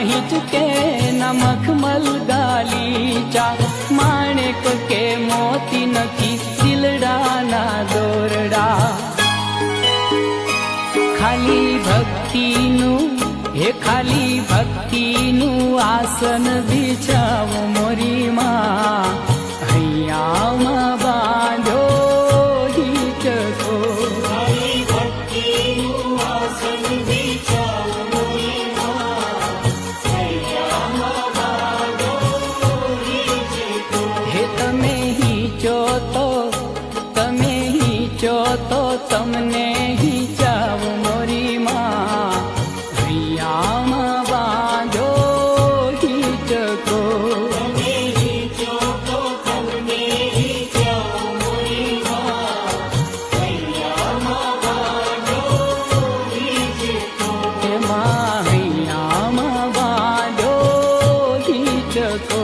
हिचके न मखमल गालीचा, माणिक के मोती नथी दिलडाना दोरडा। खाली भक्तिनु हे खाली भक्तिनु आसन बिछाव मोरी मां, हैयामां बांधो हिचको। खाली भक्तिनु आसन बिछाव मोरी मां, हैयामां बांधो हिचको। हे तमे हिचो तो तमने हिचाव मोरी मां, हैयामां बांधो हिचको। तमे हिचो तो तमने हिचाव मोरी मां, हैयामां बांधो हिचको। हे मां हैयामां बांधो हिचको।